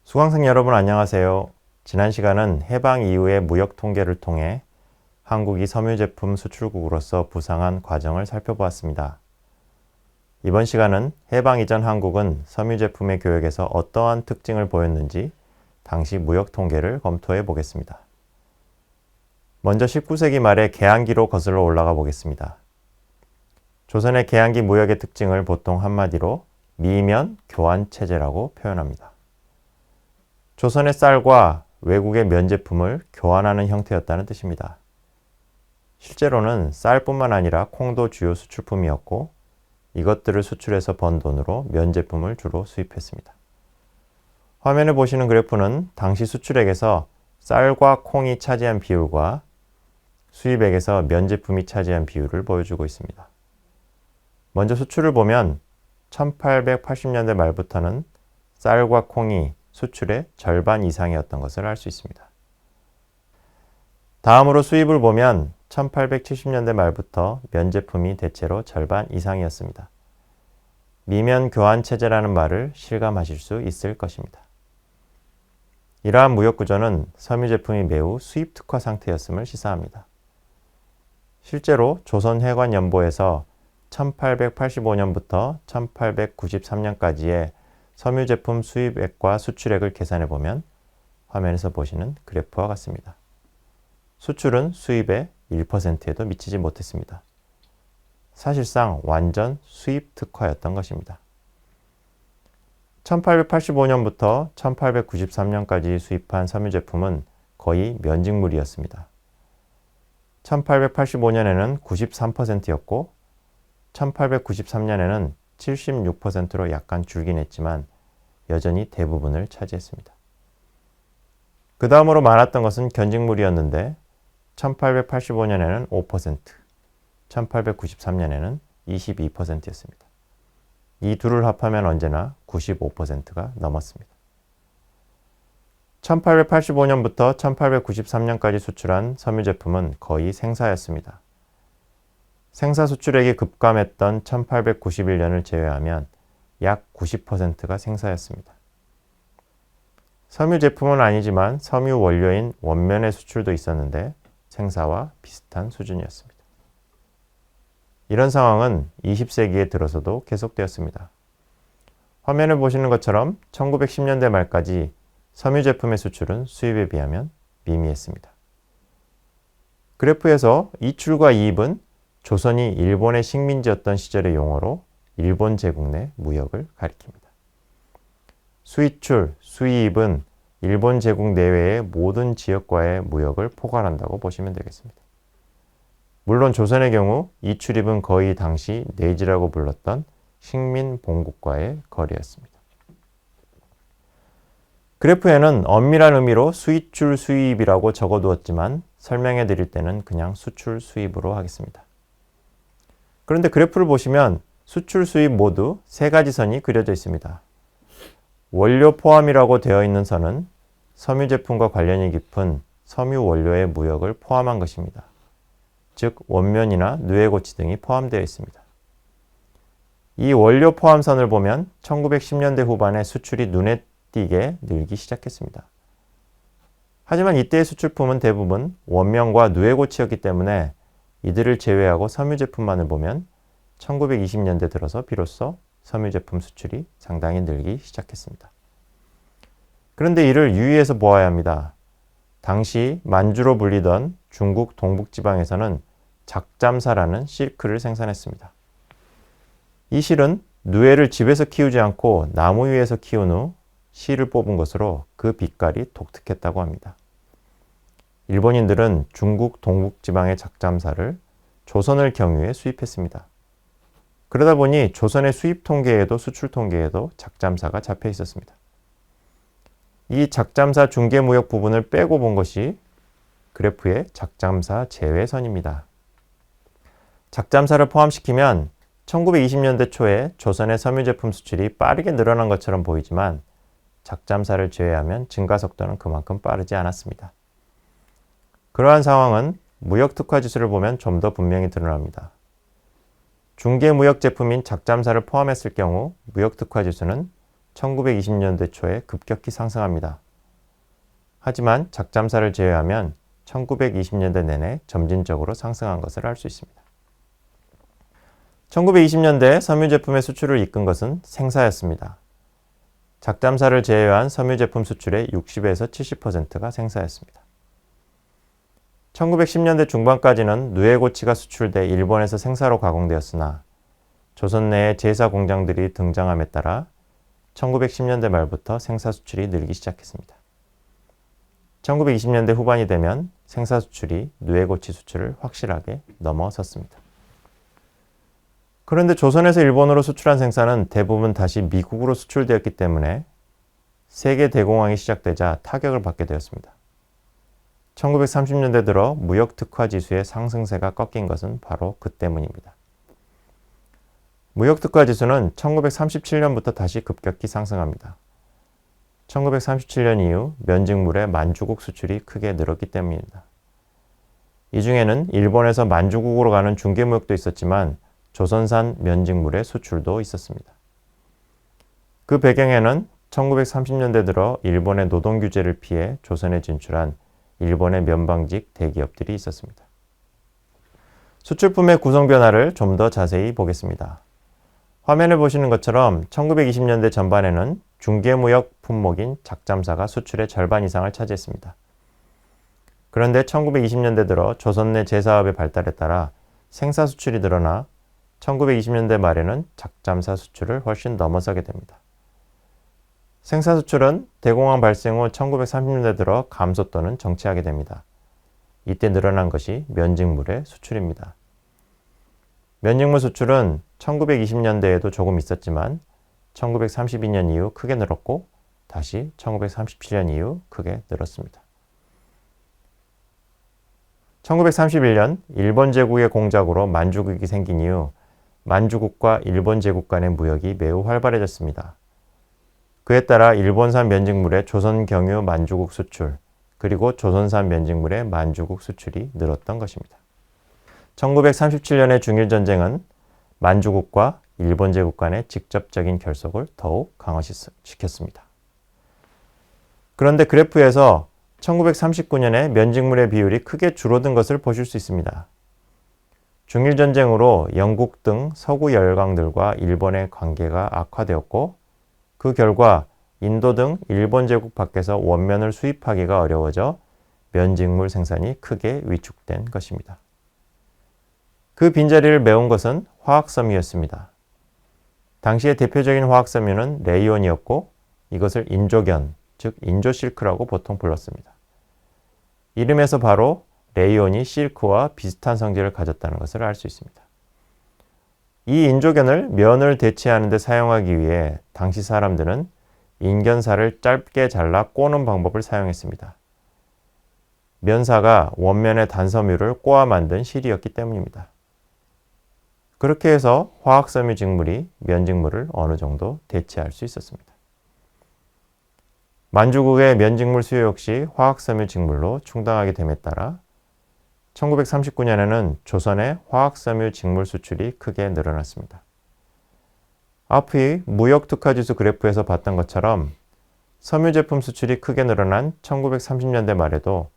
수강생 여러분 안녕하세요. 지난 시간은 해방 이후의 무역 통계를 통해 한국이 섬유 제품 수출국으로서 부상한 과정을 살펴보았습니다. 이번 시간은 해방 이전 한국은 섬유 제품의 교역에서 어떠한 특징을 보였는지 당시 무역 통계를 검토해 보겠습니다. 먼저 19세기 말의 개항기로 거슬러 올라가 보겠습니다. 조선의 개항기 무역의 특징을 보통 한마디로 미면 교환 체제라고 표현합니다. 조선의 쌀과 외국의 면 제품을 교환하는 형태였다는 뜻입니다. 실제로는 쌀뿐만 아니라 콩도 주요 수출품이었고 이것들을 수출해서 번 돈으로 면 제품을 주로 수입했습니다. 화면에 보시는 그래프는 당시 수출액에서 쌀과 콩이 차지한 비율과 수입액에서 면 제품이 차지한 비율을 보여주고 있습니다. 먼저 수출을 보면 1880년대 말부터는 쌀과 콩이 수출의 절반 이상이었던 것을 알 수 있습니다. 다음으로 수입을 보면 1870년대 말부터 면 제품이 대체로 절반 이상이었습니다. 미면 교환 체제라는 말을 실감하실 수 있을 것입니다. 이러한 무역 구조는 섬유 제품이 매우 수입 특화 상태였음을 시사합니다. 실제로 조선해관연보에서 1885년부터 1893년까지의 섬유 제품 수입액과 수출액을 계산해 보면 화면에서 보시는 그래프와 같습니다. 수출은 수입의 1%에도 미치지 못했습니다. 사실상 완전 수입 특화였던 것입니다. 1885년부터 1893년까지 수입한 섬유 제품은 거의 면직물이었습니다. 1885년에는 93%였고 1893년에는 76%로 약간 줄긴 했지만 여전히 대부분을 차지했습니다. 그 다음으로 많았던 것은 견직물이었는데 1885년에는 5%, 1893년에는 22%였습니다. 이 둘을 합하면 언제나 95%가 넘었습니다. 1885년부터 1893년까지 수출한 섬유 제품은 거의 생사였습니다. 생사 수출액이 급감했던 1891년을 제외하면 약 90%가 생사였습니다. 섬유 제품은 아니지만 섬유 원료인 원면의 수출도 있었는데 생사와 비슷한 수준이었습니다. 이런 상황은 20세기에 들어서도 계속되었습니다. 화면을 보시는 것처럼 1910년대 말까지 섬유 제품의 수출은 수입에 비하면 미미했습니다. 그래프에서 이출과 이입은 조선이 일본의 식민지였던 시절의 용어로 일본 제국 내 무역을 가리킵니다. 수입출, 수입은 일본 제국 내외의 모든 지역과의 무역을 포괄한다고 보시면 되겠습니다. 물론 조선의 경우 이출입은 거의 당시 내지라고 불렀던 식민 본국과의 거래였습니다. 그래프에는 엄밀한 의미로 수입출, 수입이라고 적어두었지만 설명해 드릴 때는 그냥 수출, 수입으로 하겠습니다. 그런데 그래프를 보시면 수출, 수입 모두 세 가지 선이 그려져 있습니다. 원료 포함이라고 되어 있는 선은 섬유 제품과 관련이 깊은 섬유 원료의 무역을 포함한 것입니다. 즉 원면이나 누에고치 등이 포함되어 있습니다. 이 원료 포함선을 보면 1910년대 후반에 수출이 눈에 띄게 늘기 시작했습니다. 하지만 이때의 수출품은 대부분 원면과 누에고치였기 때문에 이들을 제외하고 섬유 제품만을 보면 1920년대 들어서 비로소 섬유 제품 수출이 상당히 늘기 시작했습니다. 그런데 이를 유의해서 보아야 합니다. 당시 만주로 불리던 중국 동북지방에서는 작잠사라는 실크를 생산했습니다. 이 실은 누에를 집에서 키우지 않고 나무 위에서 키운 후 실을 뽑은 것으로 그 빛깔이 독특했다고 합니다. 일본인들은 중국 동북지방의 작잠사를 조선을 경유해 수입했습니다. 그러다 보니 조선의 수입 통계에도 수출 통계에도 작잠사가 잡혀 있었습니다. 이 작잠사 중개무역 부분을 빼고 본 것이 그래프의 작잠사 제외선입니다. 작잠사를 포함시키면 1920년대 초에 조선의 섬유 제품 수출이 빠르게 늘어난 것처럼 보이지만 작잠사를 제외하면 증가 속도는 그만큼 빠르지 않았습니다. 그러한 상황은 무역 특화 지수를 보면 좀 더 분명히 드러납니다. 중개무역 제품인 작잠사를 포함했을 경우 무역 특화 지수는 1920년대 초에 급격히 상승합니다. 하지만 작잠사를 제외하면 1920년대 내내 점진적으로 상승한 것을 알 수 있습니다. 1920년대 섬유 제품의 수출을 이끈 것은 생사였습니다. 작잠사를 제외한 섬유 제품 수출의 60에서 70%가 생사였습니다. 1910년대 중반까지는 누에고치가 수출돼 일본에서 생사로 가공되었으나 조선 내에 제사 공장들이 등장함에 따라 1910년대 말부터 생사 수출이 늘기 시작했습니다. 1920년대 후반이 되면 생사 수출이 누에고치 수출을 확실하게 넘어섰습니다. 그런데 조선에서 일본으로 수출한 생산은 대부분 다시 미국으로 수출되었기 때문에 세계 대공황이 시작되자 타격을 받게 되었습니다. 1930년대 들어 무역 특화 지수의 상승세가 꺾인 것은 바로 그 때문입니다. 무역 특화 지수는 1937년부터 다시 급격히 상승합니다. 1937년 이후 면직물의 만주국 수출이 크게 늘었기 때문입니다. 이 중에는 일본에서 만주국으로 가는 중개무역도 있었지만 조선산 면직물의 수출도 있었습니다. 그 배경에는 1930년대 들어 일본의 노동 규제를 피해 조선에 진출한 일본의 면방직 대기업들이 있었습니다. 수출품의 구성 변화를 좀 더 자세히 보겠습니다. 화면을 보시는 것처럼 1920년대 전반에는 중개무역 품목인 작잠사가 수출의 절반 이상을 차지했습니다. 그런데 1920년대 들어 조선 내 제사업의 발달에 따라 생사 수출이 늘어나 1920년대 말에는 작잠사 수출을 훨씬 넘어서게 됩니다. 생사 수출은 대공황 발생 후 1930년대 들어 감소 또는 정체하게 됩니다. 이때 늘어난 것이 면직물의 수출입니다. 면직물 수출은 1920년대에도 조금 있었지만 1932년 이후 크게 늘었고 다시 1937년 이후 크게 늘었습니다. 1931년 일본 제국의 공작으로 만주국이 생긴 이후 만주국과 일본 제국 간의 무역이 매우 활발해졌습니다. 그에 따라 일본산 면직물의 조선 경유 만주국 수출, 그리고 조선산 면직물의 만주국 수출이 늘었던 것입니다. 1937년의 중일전쟁은 만주국과 일본 제국 간의 직접적인 결속을 더욱 강화시켰습니다. 그런데 그래프에서 1939년에 면직물의 비율이 크게 줄어든 것을 보실 수 있습니다. 중일전쟁으로 영국 등 서구 열강들과 일본의 관계가 악화되었고 그 결과 인도 등 일본 제국 밖에서 원면을 수입하기가 어려워져 면직물 생산이 크게 위축된 것입니다. 그 빈자리를 메운 것은 화학섬유였습니다. 당시의 대표적인 화학섬유는 레이온이었고 이것을 인조견, 즉 인조실크라고 보통 불렀습니다. 이름에서 바로 레이온이 실크와 비슷한 성질을 가졌다는 것을 알 수 있습니다. 이 인조견을 면을 대체하는 데 사용하기 위해 당시 사람들은 인견살을 짧게 잘라 꼬는 방법을 사용했습니다. 면사가 원면의 단섬유를 꼬아 만든 실이었기 때문입니다. 그렇게 해서 화학섬유 직물이 면직물을 어느 정도 대체할 수 있었습니다. 만주국의 면직물 수요 역시 화학섬유 직물로 충당하게 됨에 따라 1939년에는 조선의 화학섬유 직물 수출이 크게 늘어났습니다. 앞의 무역특화지수 그래프에서 봤던 것처럼 섬유 제품 수출이 크게 늘어난 1930년대 말에도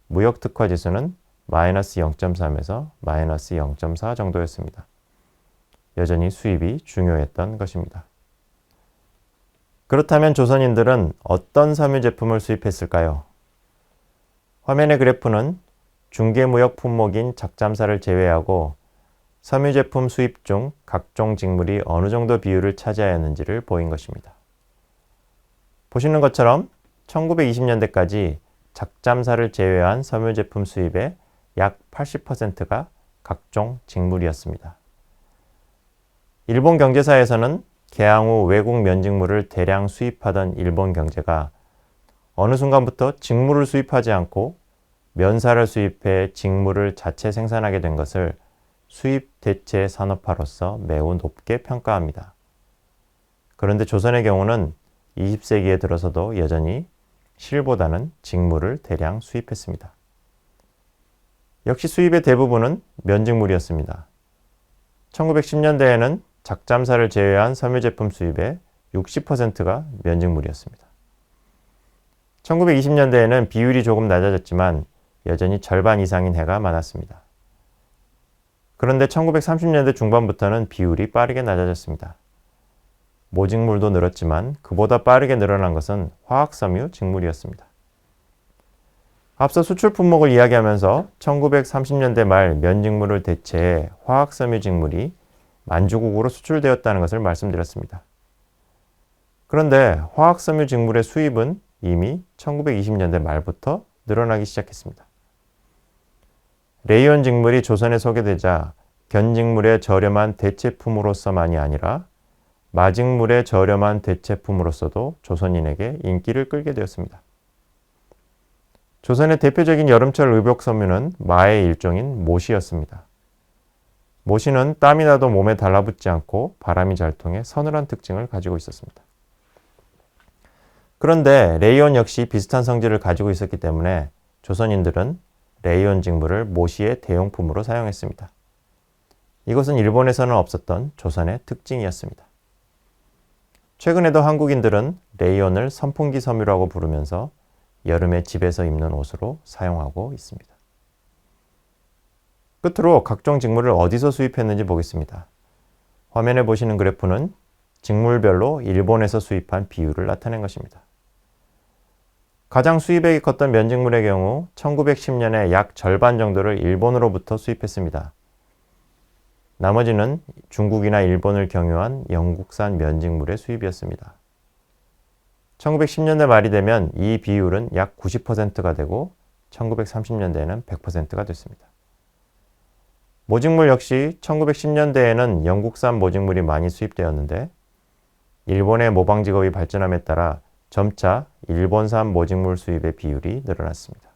무역특화지수는 마이너스 0.3에서 마이너스 0.4 정도였습니다. 여전히 수입이 중요했던 것입니다. 그렇다면 조선인들은 어떤 섬유 제품을 수입했을까요? 화면의 그래프는 중개무역 품목인 작잠사를 제외하고 섬유 제품 수입 중 각종 직물이 어느 정도 비율을 차지하였는지를 보인 것입니다. 보시는 것처럼 1920년대까지 작잠사를 제외한 섬유 제품 수입의 약 80%가 각종 직물이었습니다. 일본 경제사에서는 개항 후 외국 면직물을 대량 수입하던 일본 경제가 어느 순간부터 직물을 수입하지 않고 면사를 수입해 직물을 자체 생산하게 된 것을 수입 대체 산업화로서 매우 높게 평가합니다. 그런데 조선의 경우는 20세기에 들어서도 여전히 실보다는 직물을 대량 수입했습니다. 역시 수입의 대부분은 면직물이었습니다. 1910년대에는 작잠사를 제외한 섬유 제품 수입의 60%가 면직물이었습니다. 1920년대에는 비율이 조금 낮아졌지만 여전히 절반 이상인 해가 많았습니다. 그런데 1930년대 중반부터는 비율이 빠르게 낮아졌습니다. 모직물도 늘었지만 그보다 빠르게 늘어난 것은 화학섬유 직물이었습니다. 앞서 수출 품목을 이야기하면서 1930년대 말 면직물을 대체해 화학섬유 직물이 만주국으로 수출되었다는 것을 말씀드렸습니다. 그런데 화학섬유 직물의 수입은 이미 1920년대 말부터 늘어나기 시작했습니다. 레이온 직물이 조선에 소개되자 견직물의 저렴한 대체품으로서만이 아니라 마직물의 저렴한 대체품으로서도 조선인에게 인기를 끌게 되었습니다. 조선의 대표적인 여름철 의복섬유는 마의 일종인 모시였습니다. 모시는 땀이 나도 몸에 달라붙지 않고 바람이 잘 통해 서늘한 특징을 가지고 있었습니다. 그런데 레이온 역시 비슷한 성질을 가지고 있었기 때문에 조선인들은 레이온 직물을 모시의 대용품으로 사용했습니다. 이것은 일본에서는 없었던 조선의 특징이었습니다. 최근에도 한국인들은 레이온을 선풍기 섬유라고 부르면서 여름에 집에서 입는 옷으로 사용하고 있습니다. 끝으로 각종 직물을 어디서 수입했는지 보겠습니다. 화면에 보시는 그래프는 직물별로 일본에서 수입한 비율을 나타낸 것입니다. 가장 수입액이 컸던 면직물의 경우 1910년에 약 절반 정도를 일본으로부터 수입했습니다. 나머지는 중국이나 일본을 경유한 영국산 면직물의 수입이었습니다. 1910년대 말이 되면 이 비율은 약 90%가 되고 1930년대에는 100%가 됐습니다. 모직물 역시 1910년대에는 영국산 모직물이 많이 수입되었는데 일본의 모방 직업이 발전함에 따라 점차 일본산 모직물 수입의 비율이 늘어났습니다.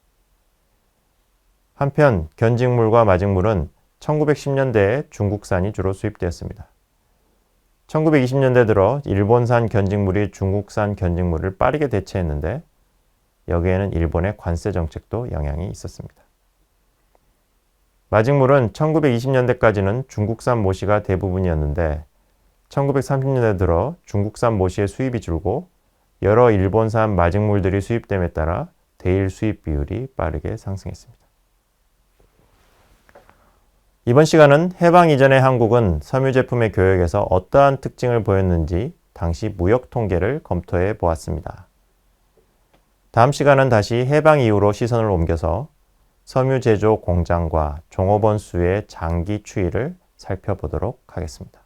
한편 견직물과 마직물은 1910년대에 중국산이 주로 수입되었습니다. 1920년대 들어 일본산 견직물이 중국산 견직물을 빠르게 대체했는데 여기에는 일본의 관세 정책도 영향이 있었습니다. 마직물은 1920년대까지는 중국산 모시가 대부분이었는데 1930년대 들어 중국산 모시의 수입이 줄고 여러 일본산 마직물들이 수입됨에 따라 대일 수입 비율이 빠르게 상승했습니다. 이번 시간은 해방 이전의 한국은 섬유 제품의 교역에서 어떠한 특징을 보였는지 당시 무역 통계를 검토해 보았습니다. 다음 시간은 다시 해방 이후로 시선을 옮겨서 섬유 제조 공장과 종업원 수의 장기 추이를 살펴보도록 하겠습니다.